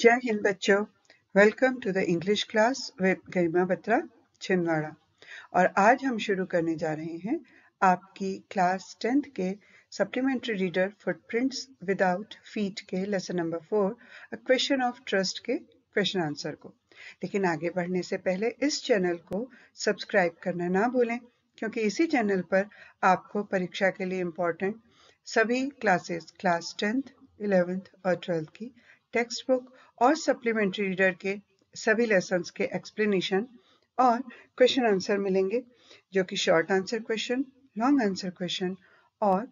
जय हिंद बच्चों, welcome to the English class with Garima Batra Chhindwara. और आज हम शुरू करने जा रहे हैं आपकी क्लास 10th के supplementary reader footprints without feet के lesson number 4 a question of trust के क्वेश्चन आंसर को। लेकिन आगे बढ़ने से पहले इस चैनल को सब्सक्राइब करना ना भूलें, क्योंकि इसी चैनल पर आपको परीक्षा के लिए इम्पोर्टेंट सभी क्लासेस क्लास 10th 11th और 12th की टेक्स्ट बुक और सप्लीमेंट्री रीडर के सभी लेसन्स के एक्सप्लेनेशन और क्वेश्चन आंसर मिलेंगे, जो कि short answer question, long answer question और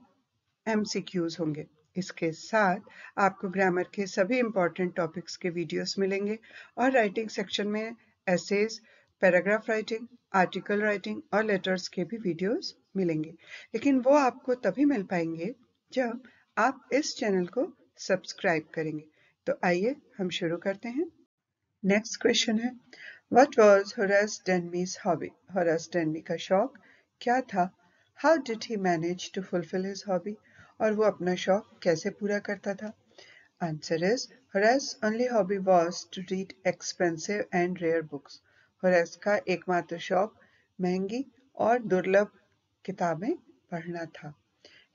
एमसीक्यूज होंगे। इसके साथ आपको ग्रामर के सभी इंपॉर्टेंट टॉपिक्स के वीडियोस मिलेंगे और राइटिंग सेक्शन में essays, paragraph writing, article writing और लेटर्स के भी वीडियोस मिलेंगे। लेकिन वो आपको तभी मिल पाएंगे जब आप इस चैनल को सब्सक्राइब करेंगे। तो आइए हम शुरू करते हैं। नेक्स्ट क्वेश्चन है, what was Horace Danby's hobby? Horace Danby का शौक क्या था? How did he manage to fulfil his hobby? और वो अपना शौक कैसे पूरा करता था? Answer is Horace only hobby was to read expensive and rare books. Horace का एकमात्र शौक महंगी और दुर्लभ किताबें पढ़ना था।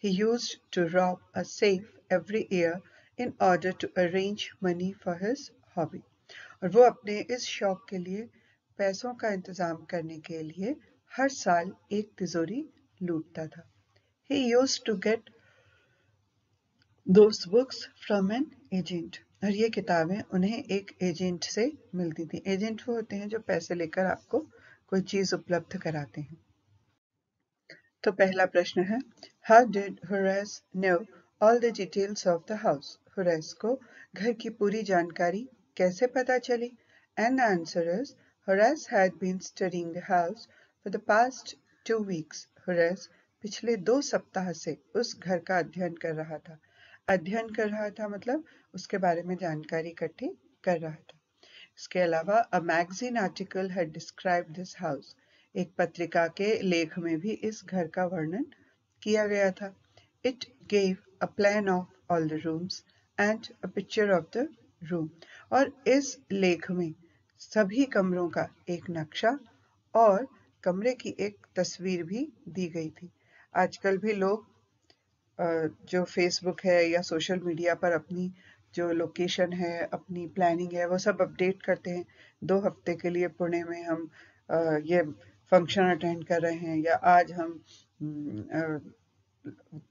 He used to rob a safe every year in order to arrange money for his hobby. और वो अपने इस शौक के लिए पैसों का इंतजाम करने के लिए हर साल एक तिजोरी लूटता था। He used to get those books from an agent. और ये किताबें उन्हें एक एजेंट से मिलती थी। एजेंट वो होते हैं जो पैसे लेकर आपको कोई चीज उपलब्ध कराते हैं। तो पहला प्रश्न है, how did Horace know all the details of the house? Horace को घर की पूरी जानकारी कैसे पता चली? And the answer is Horace had been studying the house for the past 2 weeks. Horace पिछले 2 सप्ताह से उस घर का अध्ययन कर रहा था। अध्ययन कर रहा था मतलब उसके बारे में जानकारी इकट्ठी कर रहा था। इसके अलावा a magazine article had described this house. एक पत्रिका के लेख में भी इस घर का वर्णन किया गया था. It gave a plan of all the rooms and a picture of the room. और इस लेख में सभी कमरों का एक नक्शा और कमरे की एक तस्वीर भी दी गई थी. आजकल भी लोग जो फेसबुक है या सोशल मीडिया पर अपनी जो लोकेशन है, अपनी प्लानिंग है, वो सब अपडेट करते हैं। 2 हफ्ते के लिए पुणे में हम ये फंक्शन अटेंड कर रहे हैं, या आज हम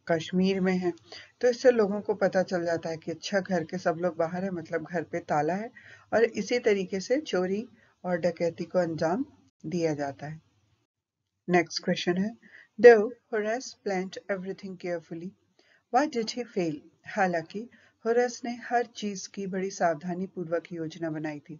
कश्मीर में हैं। तो इससे लोगों को पता चल जाता है कि अच्छा, घर के सब लोग बाहर है, मतलब घर पे ताला है। और इसी तरीके से चोरी और डकैती को अंजाम दिया जाता है। नेक्स्ट क्वेश्चन है, though Horace planned everything carefully, why did he fail? हालांकि होरेस ने हर चीज की बड़ी सावधानी पूर्वक योजना बनाई थी,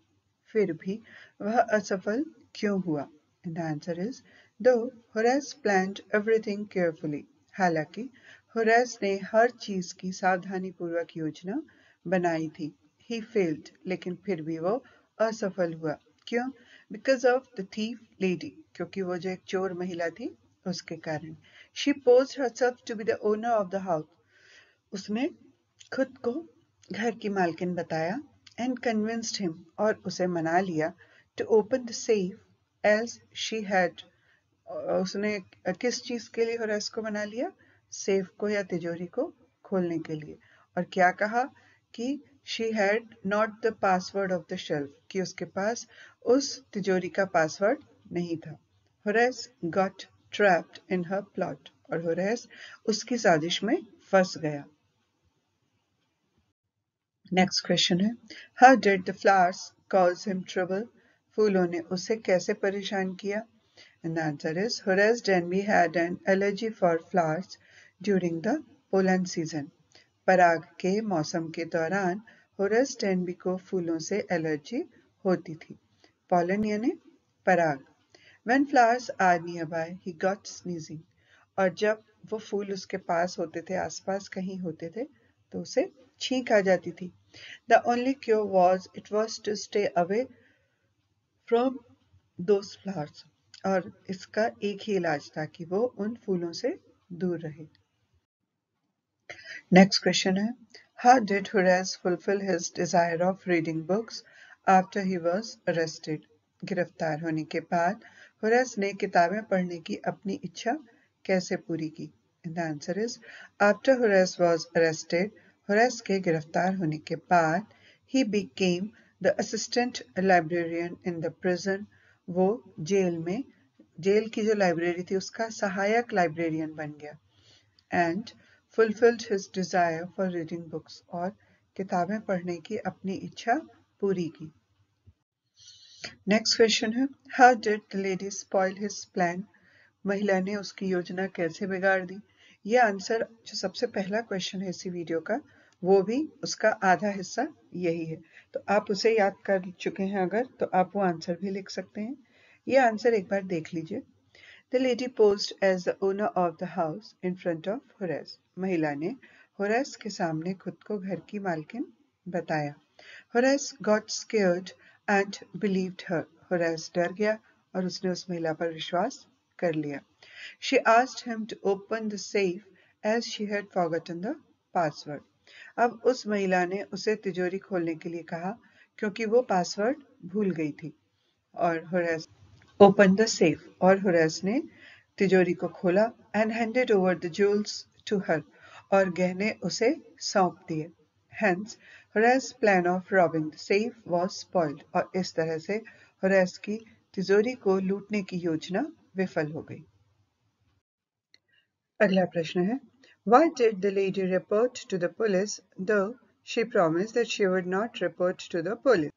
फिर भी वह असफल क्यों हुआ? And the answer is, though Horace planned everything carefully, हालांकि होरेस ने हर चीज की सावधानी पूर्वक योजना बनाई थी, he failed, लेकिन फिर भी वो असफल हुआ। क्यों? Because of the thief lady, क्योंकि वो जो एक चोर महिला थी उसके कारण। She posed herself to be the owner of the house. उसने खुद को घर की मालकिन बताया and convinced him, और उसे मना लिया to open the safe as she had. उसने किस चीज के लिए होरेस को मना लिया? सेफ को या तिजोरी को खोलने के लिए। और क्या कहा कि she had not the password of the shelf, कि उसके पास उस तिजोरी का पासवर्ड नहीं था। Horace got trapped in her plot, और होरेस उसकी साजिश में फंस गया। नेक्स्ट क्वेश्चन है, how did the flowers cause him trouble? फूलों ने उसे कैसे परेशान किया? And the answer is, Horace Denby had an allergy for flowers during the pollen season. पराग के मौसम के दौरान होरेस डेनबी को फूलों से एलर्जी होती थी। पॉलन यानी पराग। When flowers are nearby, he got sneezing. और जब वो फूल उसके पास होते थे, आसपास कहीं होते थे, तो उसे छींक आ जाती थी। The only cure was to stay away from those flowers. और इसका एक ही इलाज था कि वो उन फूलों से दूर रहे। नेक्स्ट क्वेश्चन है, How did Horace fulfill his desire of reading books after he was arrested? गिरफ्तार होने के बाद होरेस ने किताबें पढ़ने की अपनी इच्छा कैसे पूरी की? And the answer is after Horace was arrested, Horace के गिरफ्तार होने के बाद he became the assistant librarian in the prison. वो जेल की जो लाइब्रेरी थी उसका सहायक लाइब्रेरियन बन गया. And fulfilled his desire for reading books और किताबें पढ़ने की अपनी इच्छा पूरी की. नेक्स्ट क्वेश्चन है how did the lady spoil his plan? महिला ने उसकी योजना कैसे बिगाड़ दी? ये आंसर जो सबसे पहला क्वेश्चन है इसी वीडियो का वो भी उसका आधा हिस्सा यही है, तो आप उसे याद कर चुके हैं अगर तो आप वो आंसर भी लिख सकते हैं. ये आंसर एक बार देख लीजिए. The lady posed as the owner of the house in front of Horace. महिला ने होरेस के सामने खुद को घर की मालकिन बताया. Horace got scared and believed her. Horace डर गया और उसने उस महिला पर विश्वास कर लिया. She asked him to open the safe as she had forgotten the password. अब उस महिला ने उसे तिजोरी खोलने के लिए कहा क्योंकि वो पासवर्ड भूल गई थी. और होरेस opened the safe और होरेस ने तिजोरी को खोला and handed over the jewels to her और गहने उसे सौंप दिए. Hence, Horace's plan of robbing the safe was spoiled और इस तरह से होरेस की तिजोरी को लूटने की योजना विफल हो गई. अगला प्रश्न है Why did the lady report to the police though she promised that she would not report to the police?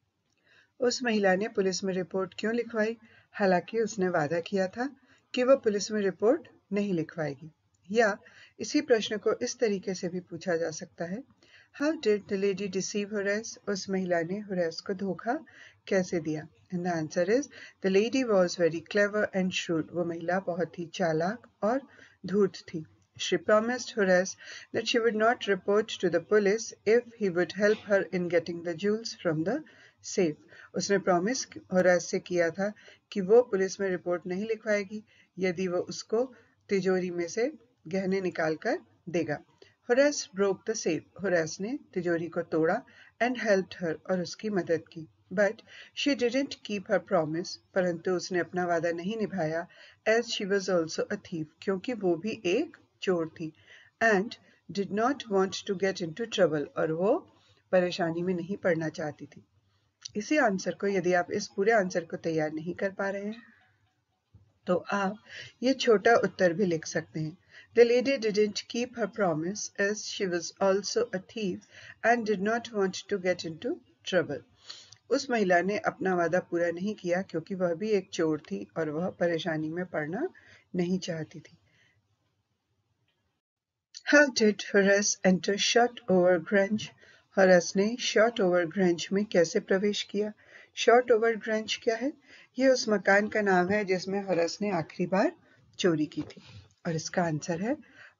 उस महिला ने पुलिस में रिपोर्ट क्यों लिखवाई हालांकि उसने वादा किया था कि वह पुलिस में रिपोर्ट नहीं लिखवाएगी. या इसी प्रश्न को इस तरीके से भी पूछा जा सकता है How did the lady deceive Horace? उस महिला ने होरेस को धोखा कैसे दिया? And the answer is the lady was very clever and shrewd. वो महिला बहुत ही चालाक और धूर्त थी. She promised Horace that she would not report to the police if he would help her in getting the jewels from the safe. उसने promise Horace से किया था कि वो पुलिस में रिपोर्ट नहीं लिखवाएगी यदि वो उसको तिजोरी में से गहने निकाल कर देगा. Horace broke the safe. Horace ने तिजोरी को तोड़ा and helped her और उसकी मदद की. But she didn't keep her promise. परंतु उसने अपना वादा नहीं निभाया as she was also a thief. क्योंकि वो भी एक चोर थी. And did not want to get into trouble. और वो परेशानी में नहीं पड़ना चाहती थी. इसी आंसर को यदि आप इस पूरे आंसर को तैयार नहीं कर पा रहे हैं तो आप ये छोटा उत्तर भी लिख सकते हैं. The lady didn't keep her promise as she was also a thief and did not want to get into trouble. उस महिला ने अपना वादा पूरा नहीं किया क्योंकि वह भी एक चोर थी और वह परेशानी में पड़ना नहीं चाहती थी. How did Horace enter Shotover Grange? Horace ने शॉटओवर ग्रेंज में कैसे प्रवेश किया? शॉटओवर ग्रेंज क्या है? ये उस मकान का नाम है जिसमें होरेस ने आखिरी बार चोरी की थी. और इसका आंसर है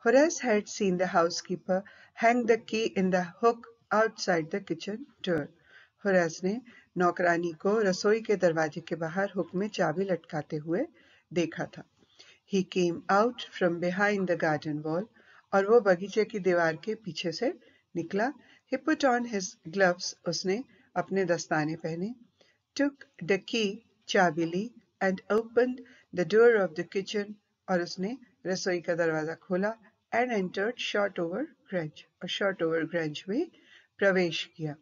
Horace had seen the housekeeper hang the key in the hook outside the kitchen door. Horace ने नौकरानी को रसोई के दरवाजे के बाहर हुक में चाबी लटकाते हुए देखा था. He came out from behind the garden wall और वो बगीचे की दीवार के पीछे से निकला. He put on his gloves. उसने अपने दस्ताने पहने. Took the key. चाबी ली. And opened the door of the kitchen. और उसने रसोई का दरवाजा खोला. And entered Shotover Grange. और Shotover Grange में प्रवेश किया.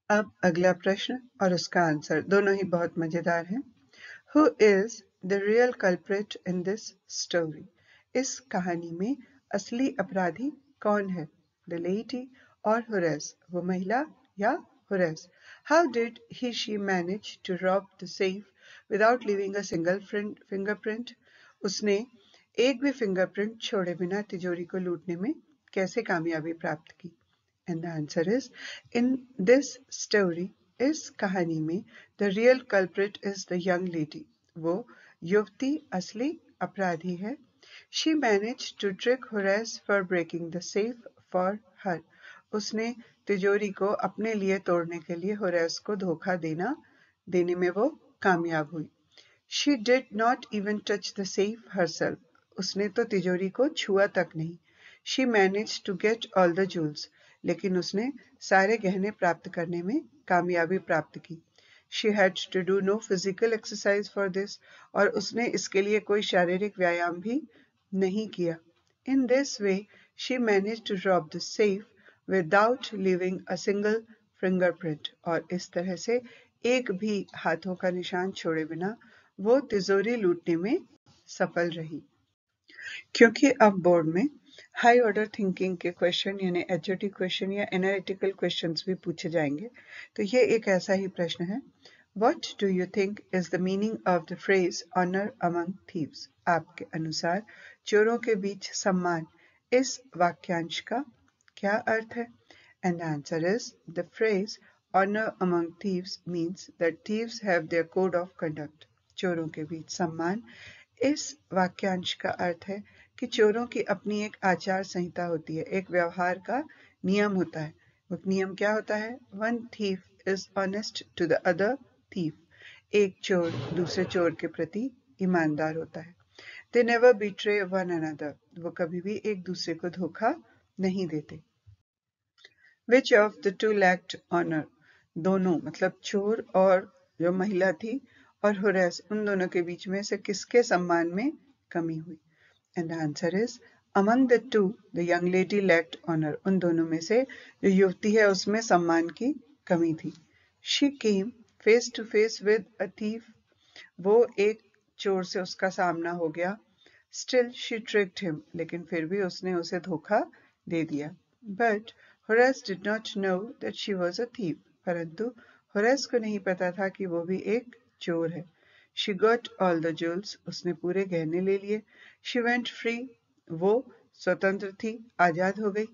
अब अगला प्रश्न और उसका आंसर दोनों ही बहुत मजेदार हैं. Who is the real culprit in this story? इस कहानी में असली अपराधी कौन है? The lady or Horace? वो महिला या Horace? How did she manage to rob the safe without leaving a single fingerprint? उसने एक भी फिंगरप्रिंट छोड़े बिना तिजोरी को लूटने में कैसे कामयाबी प्राप्त की? And the answer is in this story. इस कहानी में the real culprit is the young lady. वो युवती असली अपराधी है. She managed to trick Horace for breaking the safe for her. उसने तिजोरी को अपने लिए तोड़ने के लिए होरेस को धोखा देने में वो कामयाब हुई. She did not even touch the safe herself. उसने तो तिजोरी को छुआ तक नहीं. She managed to get all the jewels. लेकिन उसने सारे गहने प्राप्त करने में कामयाबी प्राप्त की। She had to do no physical exercise for this, और उसने इसके लिए कोई शारीरिक व्यायाम भी नहीं किया। In this way, she managed to rob the safe without leaving a single fingerprint. और इस तरह से एक भी हाथों का निशान छोड़े बिना वो तिजोरी लूटने में सफल रही। क्योंकि अब बोर्ड में हाई ऑर्डर थिंकिंग के क्वेश्चन यानी एचओटी क्वेश्चन या एनालिटिकल क्वेश्चंस भी पूछे जाएंगे, तो ये एक ऐसा ही प्रश्न है। What do you think is the meaning of the phrase honor among thieves? आपके अनुसार चोरों के बीच सम्मान इस वाक्यांश का क्या अर्थ है? And the answer is the phrase honor among thieves means that thieves have their code of conduct. चोरों के बीच सम्मान इस वाक्यांश का अर्थ है कि चोरों की अपनी एक आचार संहिता होती है, एक व्यवहार का नियम होता है। वो नियम क्या होता है? One thief is honest to the other thief. एक चोर दूसरे चोर के प्रति ईमानदार होता है। They never betray one another. वो कभी भी एक दूसरे को धोखा नहीं देते। Which of the two lacked honor? दोनों मतलब चोर और जो महिला थी और हुरैस, उन दोनों के बीच में से किसके सम्मान में कमी हुई? And the answer is among the two, the young lady lacked honor. उन दोनों में से जो युवती है उसमें सम्मान की कमी थी। She came face to face with a thief. वो एक चोर से उसका सामना हो गया। Still she tricked him. लेकिन फिर भी उसने उसे धोखा दे दिया। But Horace did not know that she was a thief. परंतु होरेस को नहीं पता था कि वो भी एक चोर है। She got all the jewels. उसने पूरे गहने ले लिए। She went free. वो स्वतंत्र थी, आजाद हो गई।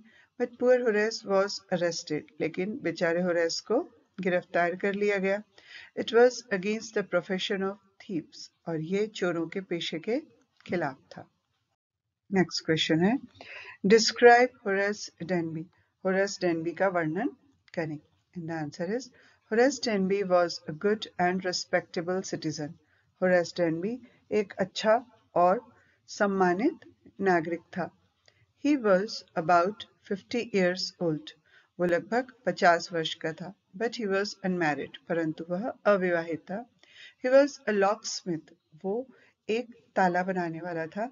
But poor Horace was arrested. लेकिन बेचारे होरेस को गिरफ्तार कर लिया गया। It was against the profession of thieves. और ये चोरों के पेशे के खिलाफ था। नेक्स्ट क्वेश्चन है, describe Horace Denby. Horace Denby का वर्णन करें। And the answer is Horace Denby was a good and respectable citizen. Horace Denby एक अच्छा और सम्मानित नागरिक था। He was about 50 years old. वो लगभग 50 वर्ष का था। But he was unmarried. परंतु वह अविवाहित था। He was a locksmith. वो एक ताला बनाने वाला था।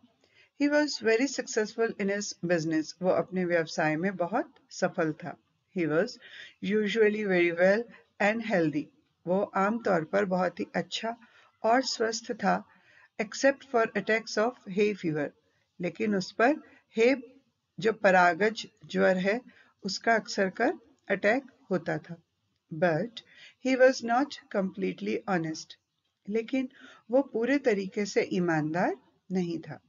He was very successful in his business. वो अपने व्यवसाय में बहुत सफल था। He was usually very well and healthy. वो आमतौर पर बहुत ही अच्छा और स्वस्थ था, except for attacks of hay fever. लेकिन उस पर हे जो परागज ज्वर है उसका अक्सर कर अटैक होता था। But he was not completely honest. लेकिन वो पूरे तरीके से ईमानदार नहीं था।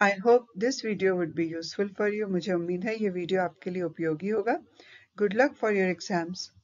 I hope this video would be useful for you. मुझे उम्मीद है ये वीडियो आपके लिए उपयोगी होगा। Good luck for your exams.